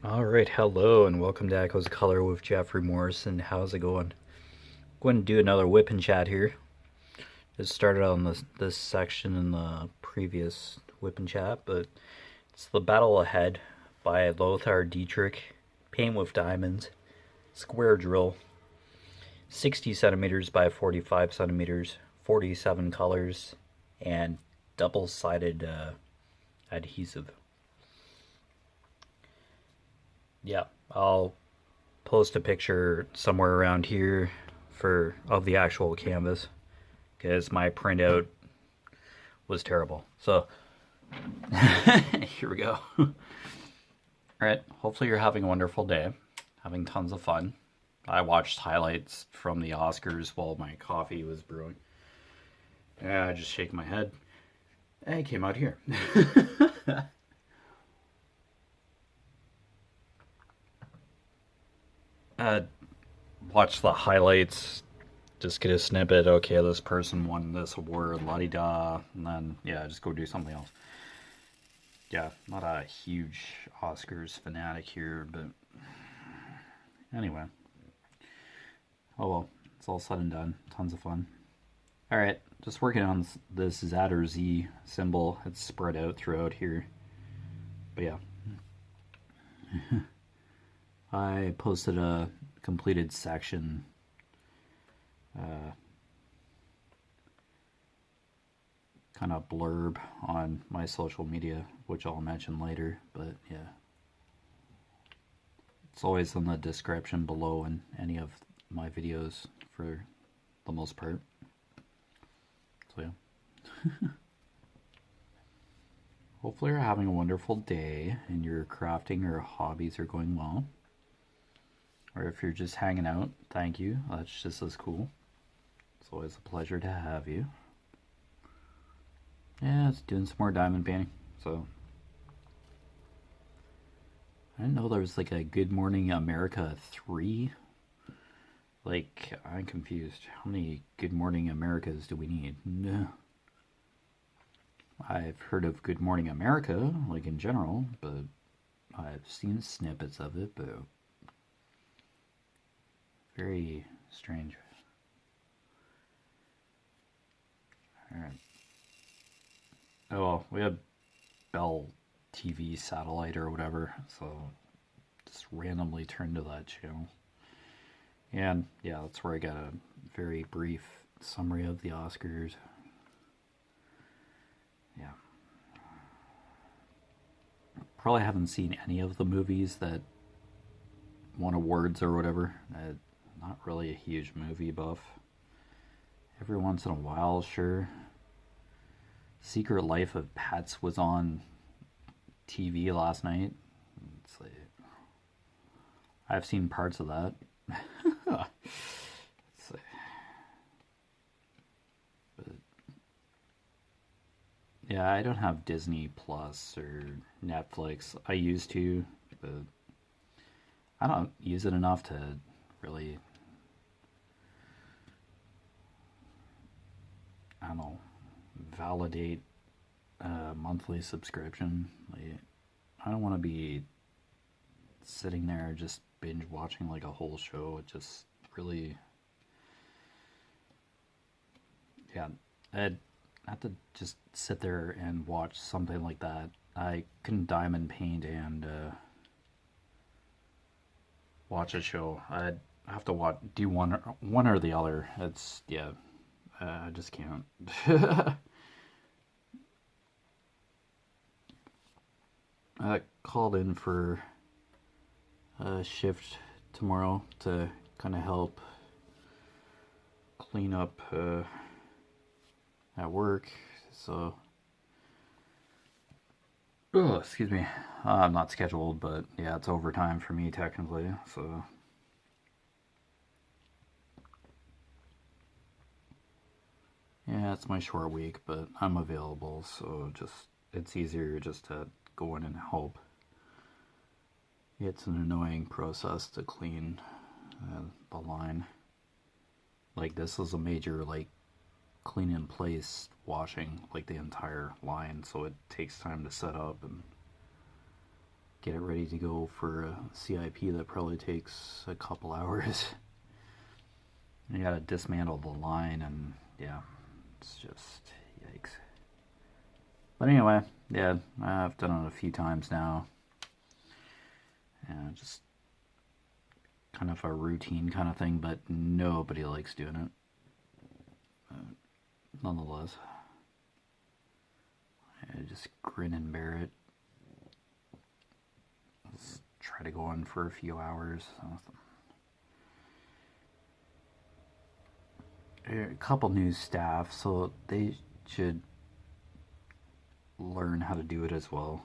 All right, hello and welcome to Echoes of Color with Jeffery Morrison. How's it going? Going to do another whip and chat here. Just started on this section in the previous whip and chat, but it's the Battle Ahead by LOTR Dietrich. Paint with diamonds, square drill, 60 centimeters by 45 centimeters, 47 colors, and double-sided adhesive. Yeah, I'll post a picture somewhere around here of the actual canvas because my printout was terrible. So here we go. All right, hopefully you're having a wonderful day, having tons of fun. I watched highlights from the Oscars while my coffee was brewing. Yeah, I just shake my head. And it came out here. uh, Watch the highlights, just get a snippet. Okay, this person won this award, la di da, and then yeah, just go do something else. Yeah, not a huge Oscars fanatic here, but anyway. Oh well, it's all said and done. Tons of fun. All right, just working on this Z or Z symbol. It's spread out throughout here, but yeah. I posted a completed section kind of blurb on my social media, which I'll mention later, but yeah. It's always in the description below in any of my videos for the most part. So yeah. Hopefully you're having a wonderful day and your crafting or hobbies are going well. Or if you're just hanging out, thank you. That's just as cool. It's always a pleasure to have you. Yeah, it's doing some more diamond painting. So I didn't know there was like a Good Morning America 3. Like, I'm confused. How many Good Morning Americas do we need? No. I've heard of Good Morning America, like in general, but I've seen snippets of it, but very strange. Alright. Oh well, we had Bell TV satellite or whatever, so just randomly turned to that channel. And yeah, that's where I got a very brief summary of the Oscars. Yeah. Probably haven't seen any of the movies that won awards or whatever. Not really a huge movie buff. Every once in a while, sure. Secret Life of Pets was on TV last night. It's like, I've seen parts of that. But yeah, I don't have Disney Plus or Netflix. I used to, but I don't use it enough to really, I don't know, validate a monthly subscription. Like, I don't want to be sitting there just binge watching like a whole show. It just really, yeah, I'd have to just sit there and watch something like that. I couldn't diamond paint and watch a show. I'd have to do one or the other. It's yeah, I just can't. I called in for a shift tomorrow to kind of help clean up at work. So, oh, excuse me. I'm not scheduled, but yeah, it's overtime for me technically. So, yeah, it's my short week, but I'm available. So it's easier just to go in and help. It's an annoying process to clean the line. Like this is a major like clean in place washing like the entire line, so it takes time to set up and get it ready to go for a CIP that probably takes a couple hours. You gotta dismantle the line, and yeah, it's just yikes. But anyway, yeah, I've done it a few times now. And just kind of a routine kind of thing, but nobody likes doing it. Nonetheless, I just grin and bear it. Let's try to go on for a few hours. A couple new staff, so they should learn how to do it as well.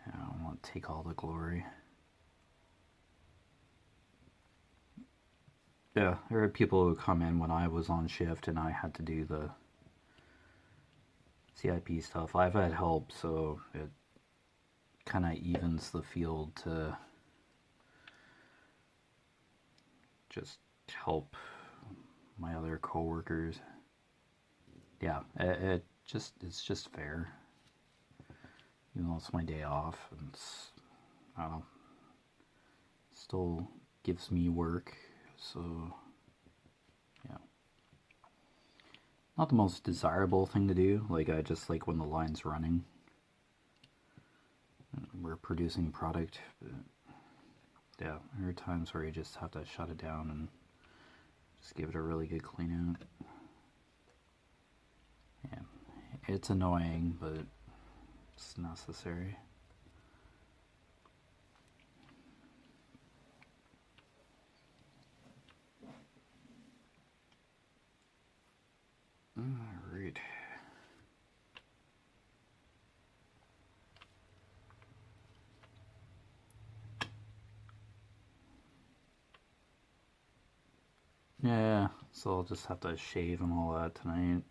I don't want to take all the glory. Yeah, there are people who come in when I was on shift and I had to do the CIP stuff. I've had help, so it kind of evens the field to just help my other coworkers. Yeah, it's just fair. Even though it's my day off, and it's, I don't know, still gives me work. So, yeah. Not the most desirable thing to do. Like, I just like when the line's running. We're producing product. But yeah, there are times where you just have to shut it down and just give it a really good clean out. Yeah, it's annoying, but it's necessary. Alright. Yeah, so I'll just have to shave and all that tonight.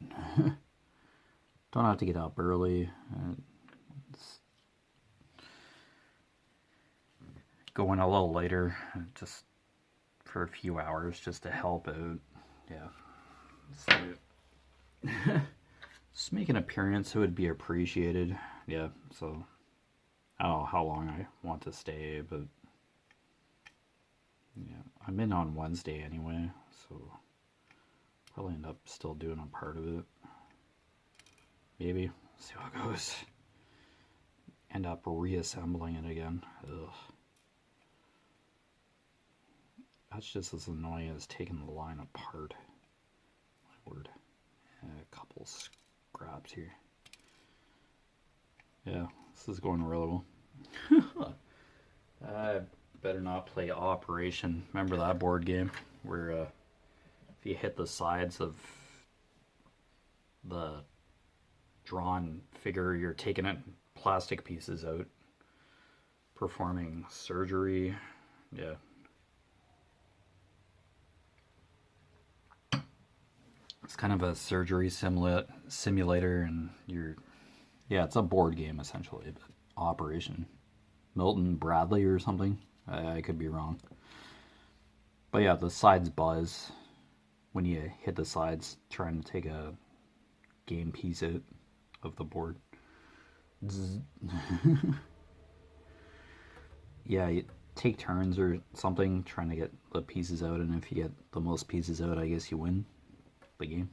Don't have to get up early. It's going a little later, just for a few hours, just to help out. Yeah. So, just make an appearance, it would be appreciated. Yeah, so I don't know how long I want to stay, but yeah, I'm in on Wednesday anyway, so probably end up still doing a part of it. Maybe, see how it goes. End up reassembling it again. Ugh. That's just as annoying as taking the line apart. My word. A couple scraps here. Yeah, this is going really well. I better not play Operation. Remember that board game where if you hit the sides of the drawn figure, you're taking it plastic pieces out, performing surgery. Yeah. It's kind of a surgery simulator, and yeah, it's a board game essentially, but Operation. Milton Bradley or something. I could be wrong. But yeah, the sides buzz when you hit the sides trying to take a game piece out of the board. Yeah, you take turns or something trying to get the pieces out, and if you get the most pieces out, I guess you win the game.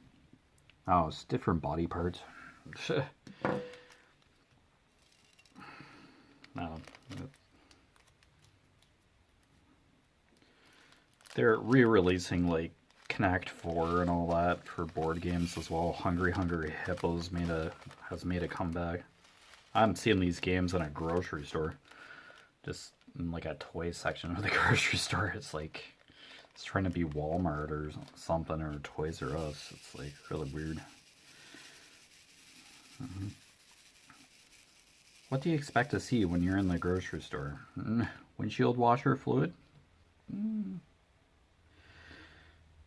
Oh, it's different body parts. They're re-releasing like Connect 4 and all that for board games as well. Hungry Hippos has made a comeback. I'm seeing these games in a grocery store, just in like a toy section of the grocery store. It's like it's trying to be Walmart or something, or Toys R Us. It's like really weird. What do you expect to see when you're in the grocery store? Windshield washer fluid?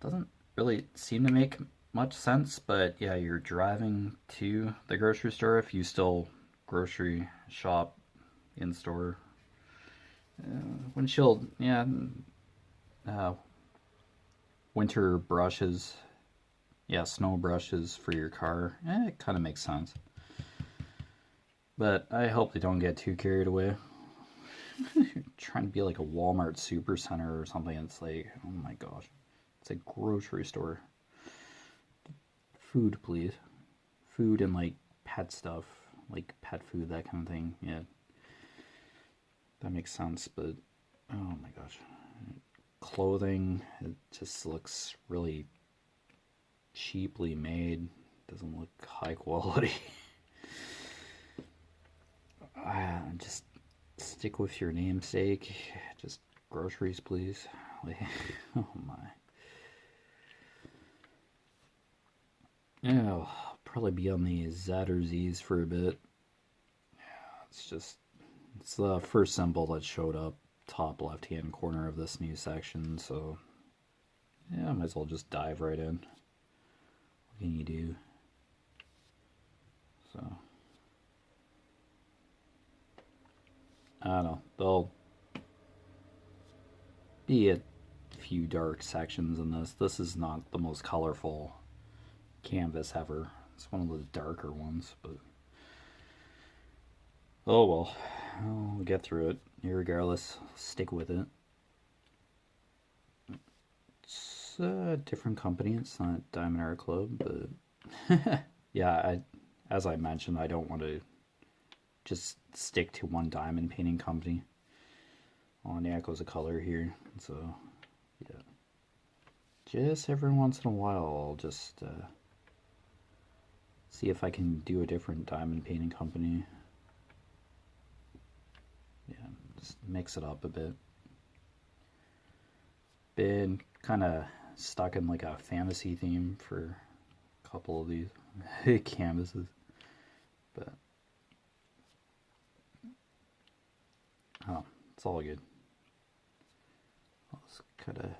Doesn't really seem to make much sense, but yeah, you're driving to the grocery store if you still grocery shop in store. Windshield, yeah. Winter brushes, yeah, snow brushes for your car. It kind of makes sense. But I hope they don't get too carried away. Trying to be like a Walmart supercenter or something. It's like, oh my gosh. It's a grocery store. Food, please. Food and like pet stuff. Like pet food, that kind of thing. Yeah. That makes sense, but oh my gosh. Clothing, it just looks really cheaply made. Doesn't look high quality. Just stick with your namesake. Just groceries, please. Like, oh my. Yeah, I'll probably be on the Z or Z's for a bit. Yeah, it's the first symbol that showed up top left hand corner of this new section, so yeah, I might as well just dive right in. What can you do? So I don't know. There'll be a few dark sections in this. This is not the most colorful canvas ever. It's one of the darker ones, but oh well. I'll get through it. Irregardless, stick with it. It's a different company. It's not Diamond Art Club, but yeah, as I mentioned, I don't want to just stick to one diamond painting company. On the Echoes of Color here, so yeah. Just every once in a while, I'll just see if I can do a different diamond painting company. Yeah, just mix it up a bit. Been kind of stuck in like a fantasy theme for a couple of these canvases, but oh, it's all good. I was kind of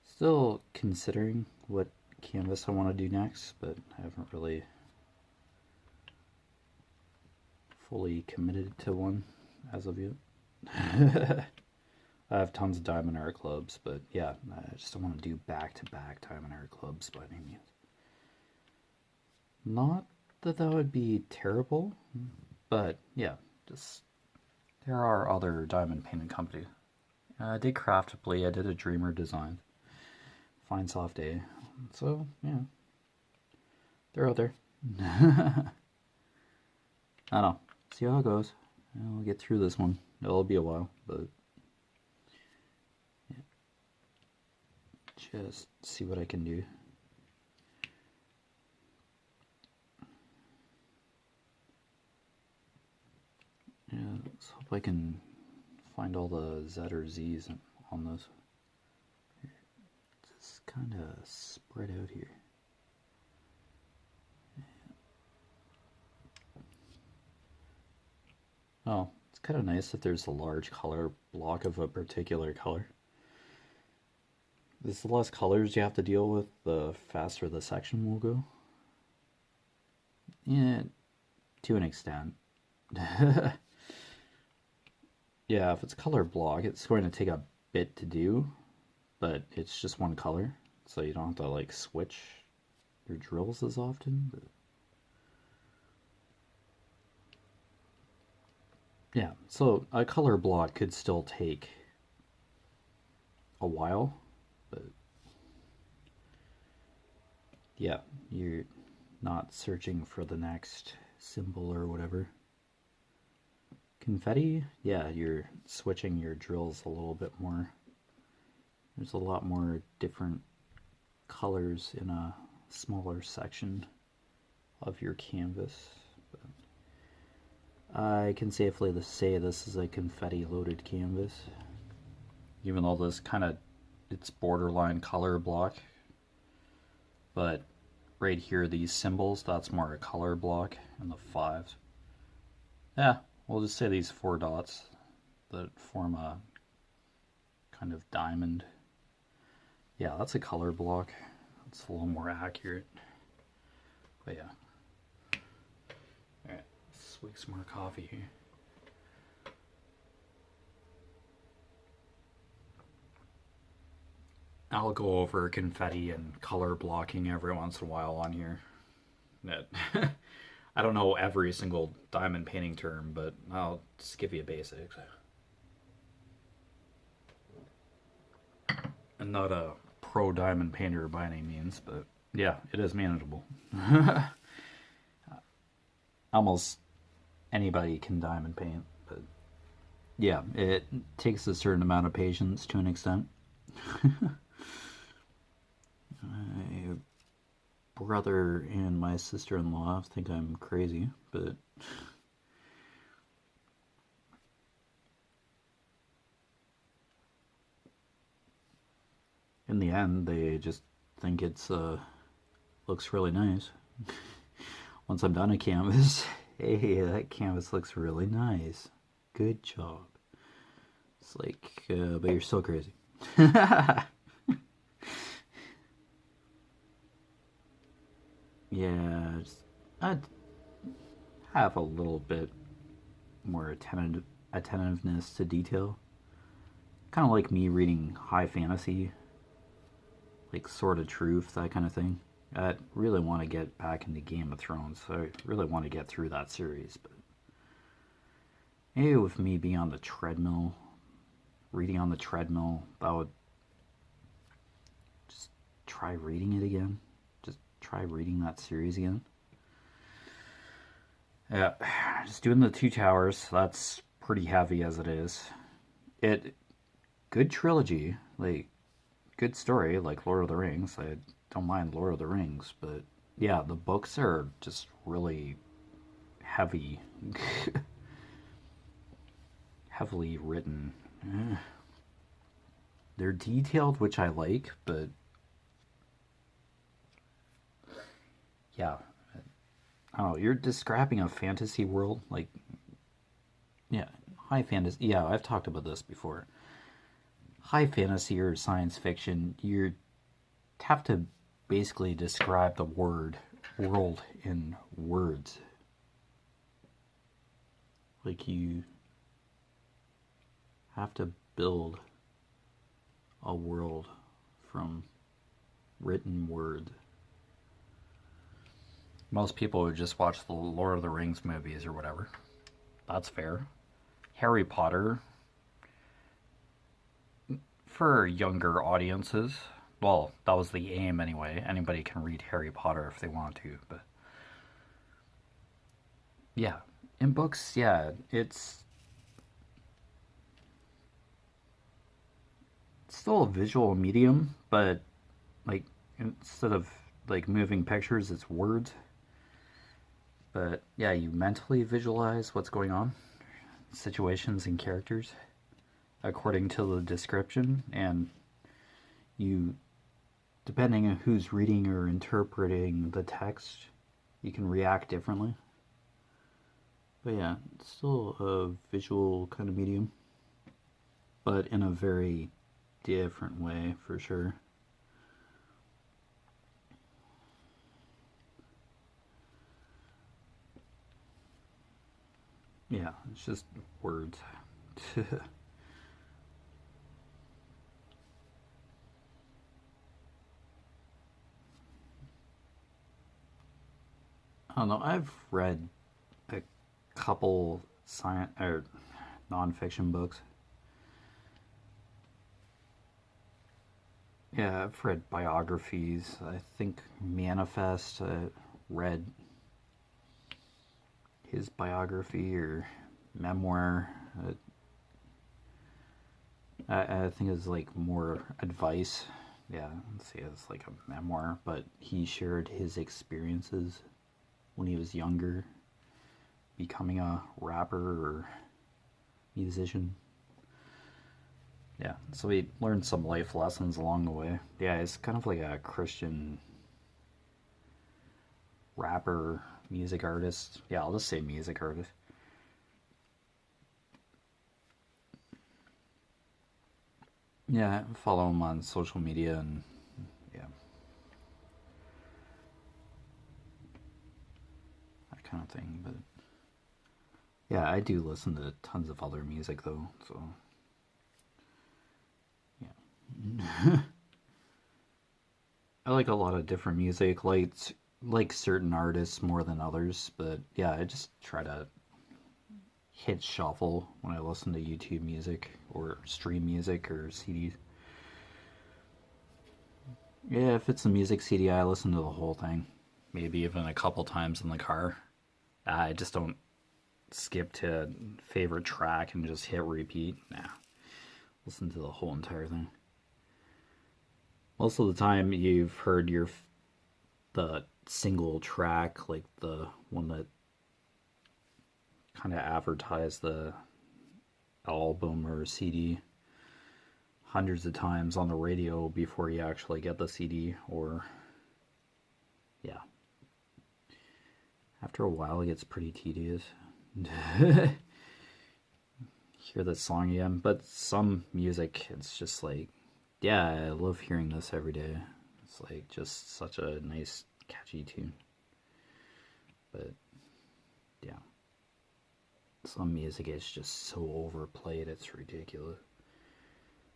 still considering what canvas I want to do next, but I haven't really fully committed to one as of yet. I have tons of Diamond Art Clubs, but yeah, I just don't want to do back-to-back Diamond Art Clubs by any means. Not that that would be terrible, but yeah, just there are other diamond painting companies. I did Craftably, I did a Dreamer design, Fine Soft A, so yeah, they're out there. I don't know, see how it goes. I'll get through this one. It'll be a while, but yeah. Just see what I can do. Yeah, let's hope I can find all the Z or Z's on this. Just kind of spread out here. Oh, it's kind of nice that there's a large color block of a particular color. The less colors you have to deal with, the faster the section will go. Yeah, to an extent. Yeah, if it's color block, it's going to take a bit to do, but it's just one color, so you don't have to like switch your drills as often. But yeah, so a color block could still take a while, but yeah, you're not searching for the next symbol or whatever. Confetti, yeah, you're switching your drills a little bit more. There's a lot more different colors in a smaller section of your canvas. But I can safely say this is a confetti loaded canvas, even though this kind of, it's borderline color block, but right here, these symbols, that's more a color block, and the fives. Yeah, we'll just say these 4 dots that form a kind of diamond. Yeah, that's a color block. It's a little more accurate. But yeah. Alright, let's swig some more coffee here. I'll go over confetti and color blocking every once in a while on here. That I don't know every single diamond painting term, but I'll just give you basics. I'm not a pro diamond painter by any means, but yeah, it is manageable. Almost anybody can diamond paint, but yeah, it takes a certain amount of patience to an extent. My brother and my sister-in-law think I'm crazy, but in the end, they just think it's looks really nice. Once I'm done a canvas, hey, that canvas looks really nice. Good job. It's like, but you're still crazy. Yeah, I'd have a little bit more attentiveness to detail. Kind of like me reading high fantasy, like Sword of Truth, that kind of thing. I really want to get back into Game of Thrones, so I really want to get through that series. But maybe with me being on the treadmill, reading on the treadmill, that would just try reading it again. Just try reading that series again. Yeah, just doing the Two Towers. That's pretty heavy as it is. It good trilogy, like good story, like Lord of the Rings. I don't mind Lord of the Rings, but yeah, the books are just really heavy, heavily written. They're detailed, which I like, but yeah, I don't know. You're describing a fantasy world, like yeah, high fantasy. Yeah, I've talked about this before. High fantasy or science fiction, you have to basically describe the world in words. Like you have to build a world from written words. Most people would just watch the Lord of the Rings movies or whatever. That's fair. Harry Potter, for younger audiences, well, that was the aim anyway. Anybody can read Harry Potter if they want to, but yeah, in books, yeah, it's still a visual medium, but like instead of like moving pictures, it's words. But yeah, you mentally visualize what's going on, situations and characters according to the description, and you, depending on who's reading or interpreting the text, you can react differently. But yeah, it's still a visual kind of medium, but in a very different way for sure. Yeah, it's just words. I don't know. I've read a couple science or nonfiction books. Yeah, I've read biographies. I think Manifest. Read his biography or memoir. I think it's like more advice. Yeah, let's see, it's like a memoir, but he shared his experiences when he was younger, becoming a rapper or musician. Yeah, so he learned some life lessons along the way. Yeah, it's kind of like a Christian rapper, music artist. Yeah, I'll just say music artist. Yeah, follow him on social media and yeah, that kind of thing. But yeah, I do listen to tons of other music though, so yeah. I like a lot of different music. Like like certain artists more than others, but yeah, I just try to hit shuffle when I listen to YouTube music or stream music or CDs. Yeah, if it's a music CD, I listen to the whole thing. Maybe even a couple times in the car. I just don't skip to favorite track and just hit repeat. Nah, listen to the whole entire thing. Most of the time, you've heard the single track, like the one that kind of advertised the album or CD hundreds of times on the radio before you actually get the CD, or yeah. After a while, it gets pretty tedious. Hear that song again, but some music, it's just like, yeah, I love hearing this every day. It's like just such a nice, catchy tune. But yeah, some music is just so overplayed, it's ridiculous.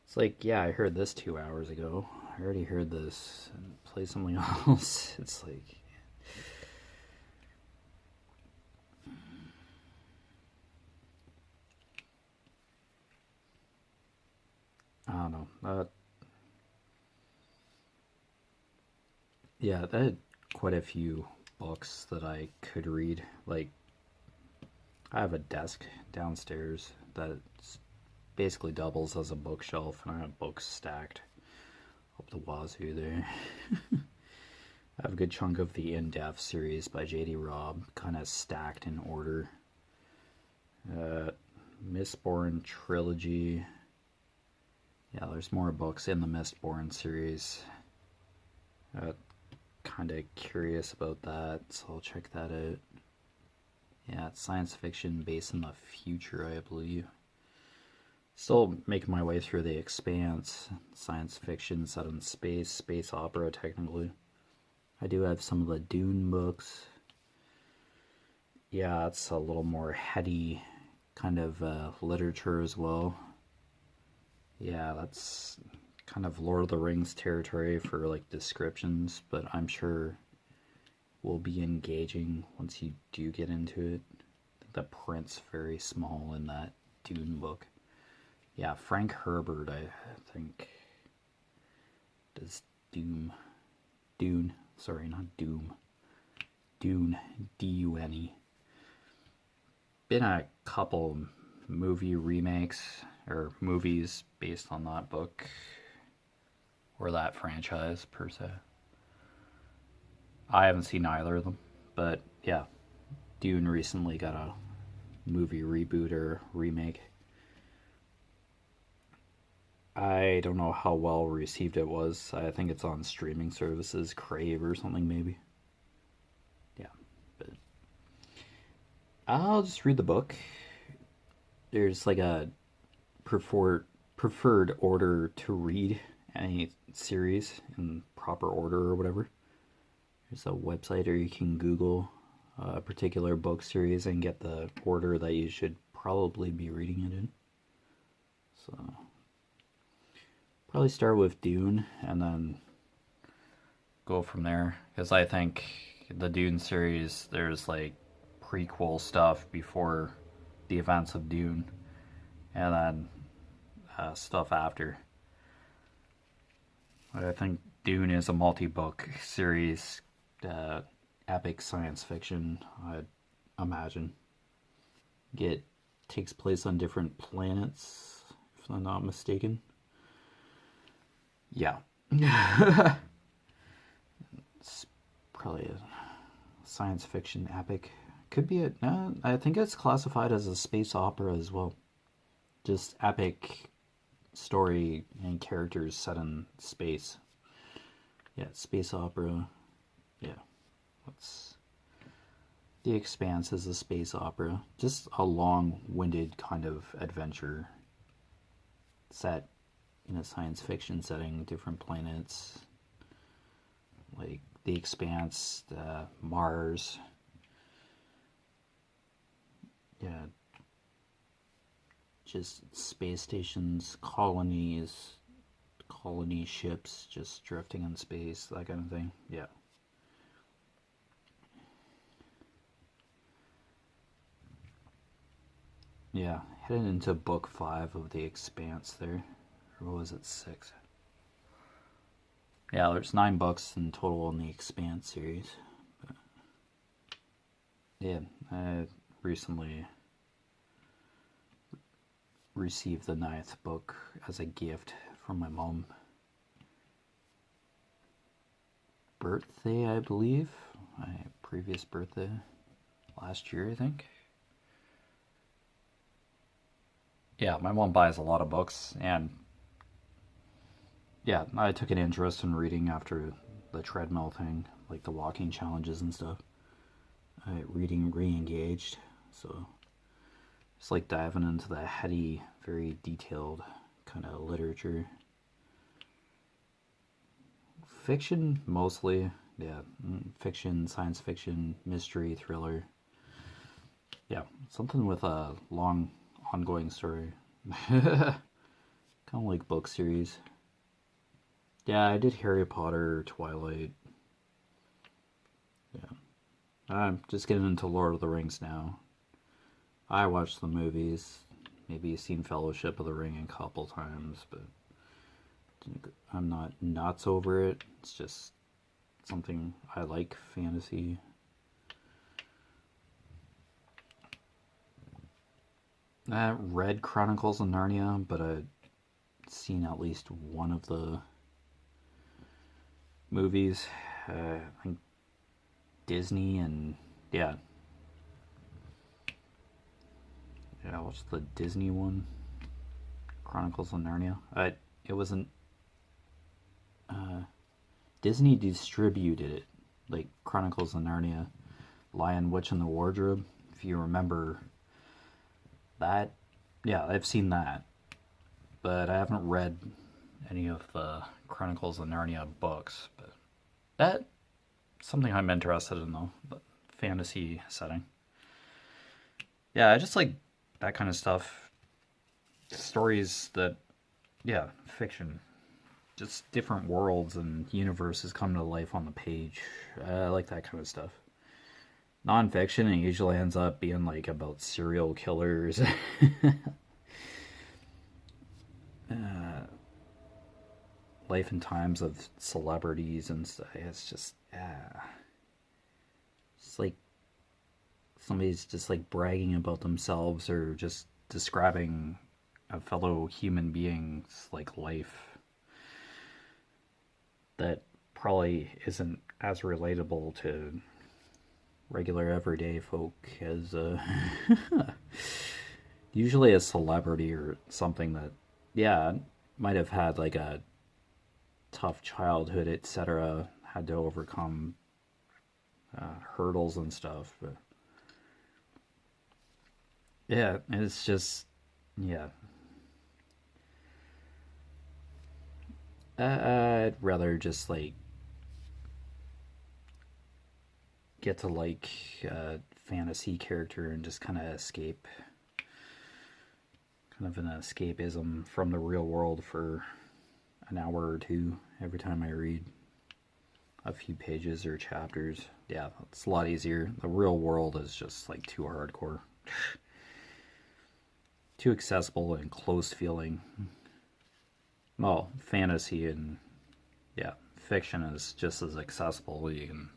It's like, yeah, I heard this 2 hours ago. I already heard this, and play something else. It's like, I don't know. Yeah, I had quite a few books that I could read. Like, I have a desk downstairs that basically doubles as a bookshelf, and I have books stacked up the wazoo there. I have a good chunk of the In-Depth series by J.D. Robb, kind of stacked in order. Mistborn trilogy. Yeah, there's more books in the Mistborn series. Kind of curious about that, so I'll check that out. Yeah, it's science fiction based in the future, I believe. Still making my way through The Expanse, science fiction set in space, space opera technically. I do have some of the Dune books. Yeah, it's a little more heady kind of literature as well. Yeah, that's kind of Lord of the Rings territory for like descriptions, but I'm sure will be engaging once you do get into it. I think the print's very small in that Dune book. Yeah, Frank Herbert, I think, does Dune, sorry, not Doom. Dune, D-U-N-E. Been a couple movie remakes, or movies based on that book, or that franchise, per se. I haven't seen either of them, but yeah, Dune recently got a movie reboot or remake. I don't know how well received it was. I think it's on streaming services, Crave or something maybe. Yeah, but I'll just read the book. There's like a preferred order to read any series in proper order or whatever. There's a website, or you can Google a particular book series and get the order that you should probably be reading it in. So probably start with Dune and then go from there, because I think the Dune series, there's like prequel stuff before the events of Dune, and then stuff after. I think Dune is a multi-book series, epic science fiction, I'd imagine. It takes place on different planets, if I'm not mistaken. Yeah. It's probably a science fiction epic. Could be I think it's classified as a space opera as well. Just epic story and characters set in space. Yeah, space opera. Yeah. The Expanse is a space opera. Just a long-winded kind of adventure set in a science fiction setting, different planets, like The Expanse, Mars. Yeah, just space stations, colonies, colony ships just drifting in space, that kind of thing. Yeah. Yeah, heading into book 5 of The Expanse there. Or was it 6? Yeah, there's 9 books in total in the Expanse series. But yeah, I recently received the 9th book as a gift from my mom. Birthday, I believe. My previous birthday. Last year, I think. Yeah, my mom buys a lot of books, and yeah, I took an interest in reading after the treadmill thing, like the walking challenges and stuff. Reading re-engaged, so it's like diving into the heady, very detailed kind of literature. Fiction, mostly, yeah. Fiction, science fiction, mystery, thriller. Yeah, something with a long, ongoing story. Kind of like book series. Yeah, I did Harry Potter, Twilight. Yeah. I'm just getting into Lord of the Rings now. I watched the movies. Maybe seen Fellowship of the Ring a couple times, but I'm not nuts over it. It's just something I like, fantasy. I read Chronicles of Narnia, but I've seen at least one of the movies. I think Disney and yeah, I watched the Disney one, Chronicles of Narnia. It wasn't Disney distributed it, like Chronicles of Narnia, Lion, Witch, and the Wardrobe. If you remember that, yeah, I've seen that, but I haven't read any of the Chronicles of Narnia books. But that's something I'm interested in, though, the fantasy setting. Yeah, I just like that kind of stuff. Stories that, yeah, fiction. Just different worlds and universes come to life on the page. I like that kind of stuff. Non-fiction, it usually ends up being like about serial killers. Life and times of celebrities and stuff. It's just, it's like somebody's just like bragging about themselves or just describing a fellow human being's like life that probably isn't as relatable to regular everyday folk as usually a celebrity or something that, yeah, might have had like a tough childhood, etc., had to overcome hurdles and stuff. But yeah, it's just, yeah. I'd rather just like get to like a fantasy character and just kind of escape, kind of an escapism from the real world for an hour or two every time I read a few pages or chapters. Yeah, it's a lot easier. The real world is just like too hardcore, too accessible and close feeling. Well, fantasy and, yeah, fiction is just as accessible. You can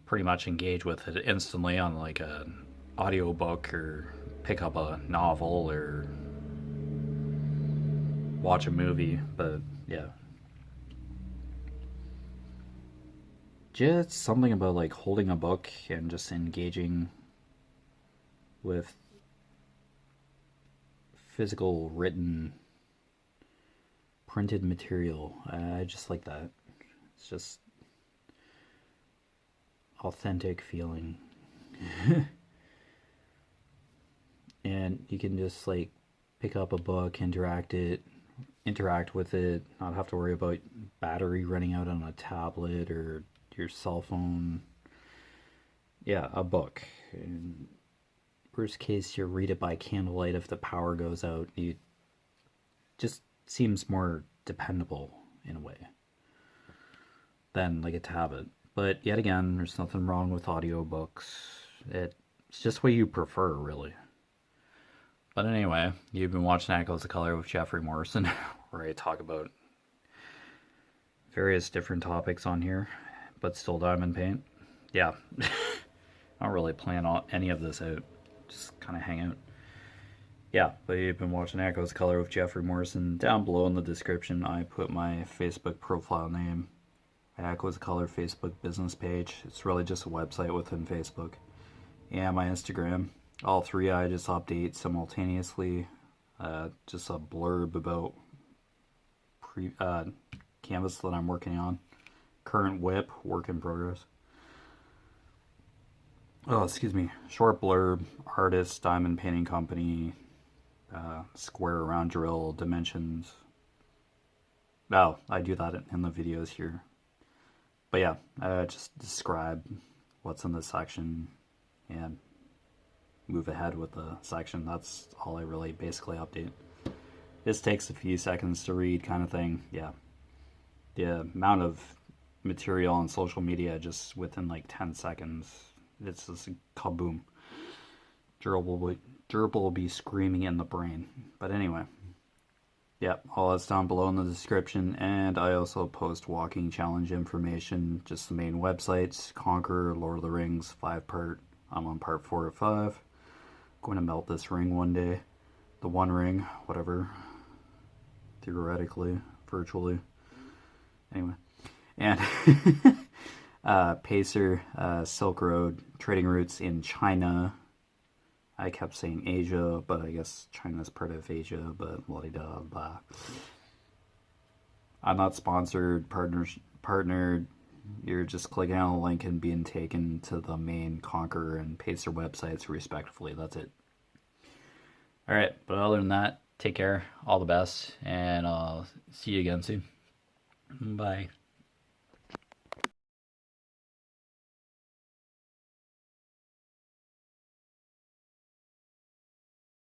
pretty much engage with it instantly on like an audiobook or pick up a novel or watch a movie. But yeah, just something about like holding a book and just engaging with physical written printed material. I just like that. It's just authentic feeling. And you can just like pick up a book, interact with it, not have to worry about battery running out on a tablet or your cell phone. Yeah, a book. And worst case, you read it by candlelight if the power goes out. You just seems more dependable in a way than like a tablet. But yet again, there's nothing wrong with audiobooks. It's just what you prefer, really. But anyway, you've been watching Echoes of Color with Jefferey Morrison, where I talk about various different topics on here, but still diamond paint. Yeah, I don't really plan any of this out, just kind of hang out. Yeah, but you've been watching Echoes of Color with Jefferey Morrison. Down below in the description, I put my Facebook profile name, Echoes of Color Facebook business page. It's really just a website within Facebook. And my Instagram. All three I just update simultaneously. Just a blurb about canvas that I'm working on. Current WIP, work in progress. Oh, excuse me. Short blurb, artist, diamond painting company, square round drill, dimensions. Oh, I do that in the videos here. But yeah, just describe what's in this section and move ahead with the section. That's all I really basically update. This takes a few seconds to read kind of thing. Yeah. The amount of material on social media just within like 10 seconds, it's just kaboom. Gerbil will be screaming in the brain. But anyway, yeah, all that's down below in the description. And I also post walking challenge information, just the main websites, Conquer, Lord of the Rings, 5-part. I'm on part 4 of 5. Going to melt this ring one day. The one ring, whatever. Theoretically, virtually. Anyway. And Pacer, Silk Road, trading routes in China. I kept saying Asia, but I guess China's part of Asia, but blah blah. I'm not sponsored, partnered. You're just clicking on the link and being taken to the main Conquer and Pacer websites respectively. That's it. Alright, but other than that, take care, all the best, and I'll see you again soon. Bye.